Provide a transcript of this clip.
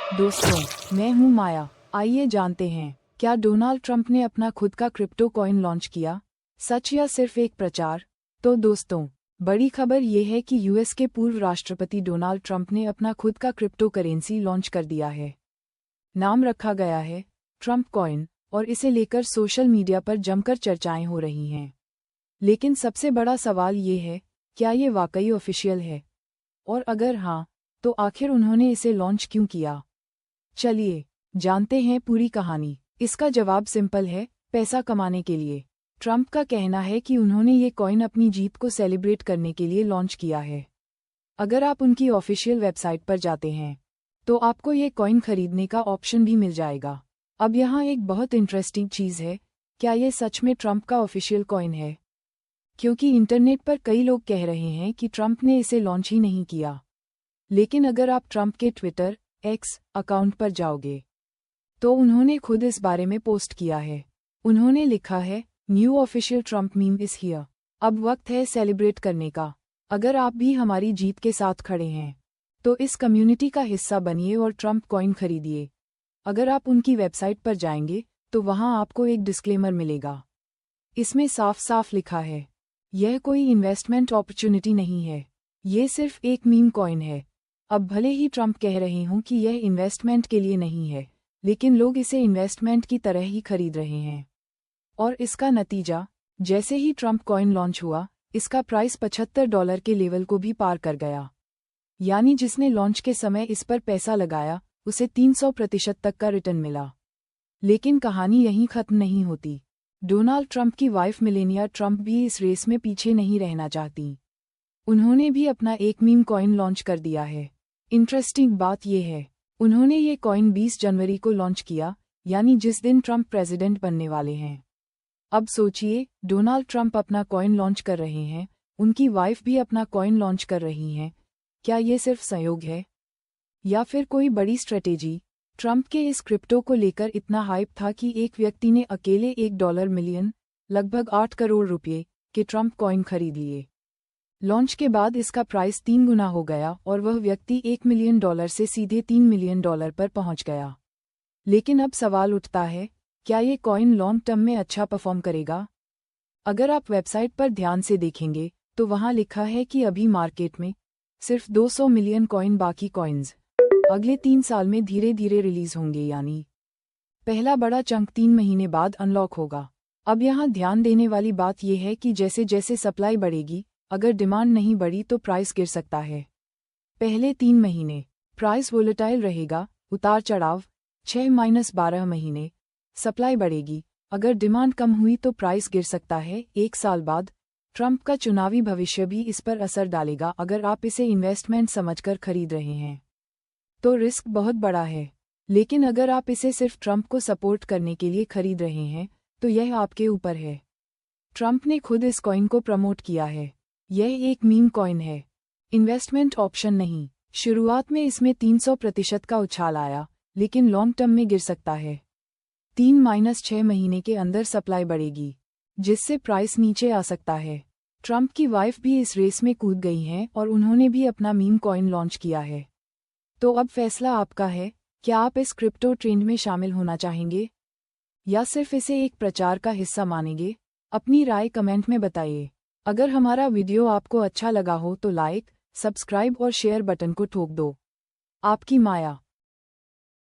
दोस्तों, मैं हूं माया। आइए जानते हैं, क्या डोनाल्ड ट्रंप ने अपना खुद का क्रिप्टो कॉइन लॉन्च किया? सच या सिर्फ एक प्रचार? तो दोस्तों, बड़ी खबर ये है कि यूएस के पूर्व राष्ट्रपति डोनाल्ड ट्रंप ने अपना खुद का क्रिप्टो करेंसी लॉन्च कर दिया है। नाम रखा गया है ट्रंप कॉइन और इसे लेकर सोशल मीडिया पर जमकर चर्चाएं हो रही हैं। लेकिन सबसे बड़ा सवाल ये है, क्या ये वाकई ऑफिशियल है? और अगर हाँ, तो आखिर उन्होंने इसे लॉन्च क्यों किया? चलिए जानते हैं पूरी कहानी। इसका जवाब सिंपल है, पैसा कमाने के लिए। ट्रंप का कहना है कि उन्होंने ये कॉइन अपनी जीत को सेलिब्रेट करने के लिए लॉन्च किया है। अगर आप उनकी ऑफिशियल वेबसाइट पर जाते हैं तो आपको ये कॉइन खरीदने का ऑप्शन भी मिल जाएगा। अब यहाँ एक बहुत इंटरेस्टिंग चीज़ है, क्या ये सच में ट्रंप का ऑफिशियल कॉइन है? क्योंकि इंटरनेट पर कई लोग कह रहे हैं कि ट्रंप ने इसे लॉन्च ही नहीं किया। लेकिन अगर आप ट्रंप के ट्विटर एक्स अकाउंट पर जाओगे तो उन्होंने खुद इस बारे में पोस्ट किया है। उन्होंने लिखा है, new official Trump meme is here. अब वक्त है सेलिब्रेट करने का। अगर आप भी हमारी जीत के साथ खड़े हैं तो इस कम्युनिटी का हिस्सा बनिए और ट्रंप कॉइन खरीदिए। अगर आप उनकी वेबसाइट पर जाएंगे तो वहां आपको एक डिस्क्लेमर मिलेगा। इसमें साफ साफ लिखा है, यह कोई इन्वेस्टमेंट अपॉर्चुनिटी नहीं है, ये सिर्फ एक मीम कॉइन है। अब भले ही ट्रंप कह रहे हों कि यह इन्वेस्टमेंट के लिए नहीं है, लेकिन लोग इसे इन्वेस्टमेंट की तरह ही खरीद रहे हैं। और इसका नतीजा, जैसे ही ट्रंप कॉइन लॉन्च हुआ, इसका प्राइस $75 के लेवल को भी पार कर गया। यानी जिसने लॉन्च के समय इस पर पैसा लगाया, उसे 300% तक का रिटर्न मिला। लेकिन कहानी यहीं खत्म नहीं होती। डोनाल्ड ट्रंप की वाइफ मिलेनिया ट्रंप भी इस रेस में पीछे नहीं रहना चाहती। उन्होंने भी अपना एक मीम कॉइन लॉन्च कर दिया है। इंटरेस्टिंग बात यह है, उन्होंने ये कॉइन 20 जनवरी को लॉन्च किया, यानी जिस दिन ट्रंप प्रेसिडेंट बनने वाले हैं। अब सोचिए, डोनाल्ड ट्रंप अपना कॉइन लॉन्च कर रहे हैं, उनकी वाइफ भी अपना कॉइन लॉन्च कर रही हैं। क्या ये सिर्फ संयोग है या फिर कोई बड़ी स्ट्रेटेजी? ट्रंप के इस क्रिप्टो को लेकर इतना हाइप था कि एक व्यक्ति ने अकेले $1 मिलियन, लगभग 8 करोड़ रुपये के ट्रंप कॉइन खरीद लिए। लॉन्च के बाद इसका प्राइस 3 गुना हो गया और वह व्यक्ति $1 मिलियन से सीधे $3 मिलियन पर पहुंच गया। लेकिन अब सवाल उठता है, क्या ये कॉइन लॉन्ग टर्म में अच्छा परफॉर्म करेगा? अगर आप वेबसाइट पर ध्यान से देखेंगे तो वहां लिखा है कि अभी मार्केट में सिर्फ 200 मिलियन कॉइन, बाकी कॉइन्स अगले 3 साल में धीरे धीरे रिलीज होंगे, यानी पहला बड़ा चंक 3 महीने बाद अनलॉक होगा। अब यहाँ ध्यान देने वाली बात यह है कि जैसे जैसे सप्लाई बढ़ेगी, अगर डिमांड नहीं बढ़ी तो प्राइस गिर सकता है। पहले 3 महीने प्राइस वोलेटाइल रहेगा, उतार चढ़ाव। 6-12 महीने सप्लाई बढ़ेगी, अगर डिमांड कम हुई तो प्राइस गिर सकता है। 1 साल बाद ट्रंप का चुनावी भविष्य भी इस पर असर डालेगा। अगर आप इसे इन्वेस्टमेंट समझकर खरीद रहे हैं तो रिस्क बहुत बड़ा है, लेकिन अगर आप इसे सिर्फ ट्रंप को सपोर्ट करने के लिए खरीद रहे हैं तो यह आपके ऊपर है। ट्रंप ने खुद इस कॉइन को प्रमोट किया है। यह एक मीम कॉइन है, इन्वेस्टमेंट ऑप्शन नहीं। शुरुआत में इसमें 300% का उछाल आया, लेकिन लॉन्ग टर्म में गिर सकता है। 3-6 महीने के अंदर सप्लाई बढ़ेगी, जिससे प्राइस नीचे आ सकता है। ट्रंप की वाइफ भी इस रेस में कूद गई हैं और उन्होंने भी अपना मीम कॉइन लॉन्च किया है। तो अब फैसला आपका है, क्या आप इस क्रिप्टो ट्रेंड में शामिल होना चाहेंगे या सिर्फ इसे एक प्रचार का हिस्सा मानेंगे? अपनी राय कमेंट में बताइए। अगर हमारा वीडियो आपको अच्छा लगा हो तो लाइक, सब्सक्राइब और शेयर बटन को ठोक दो। आपकी माया।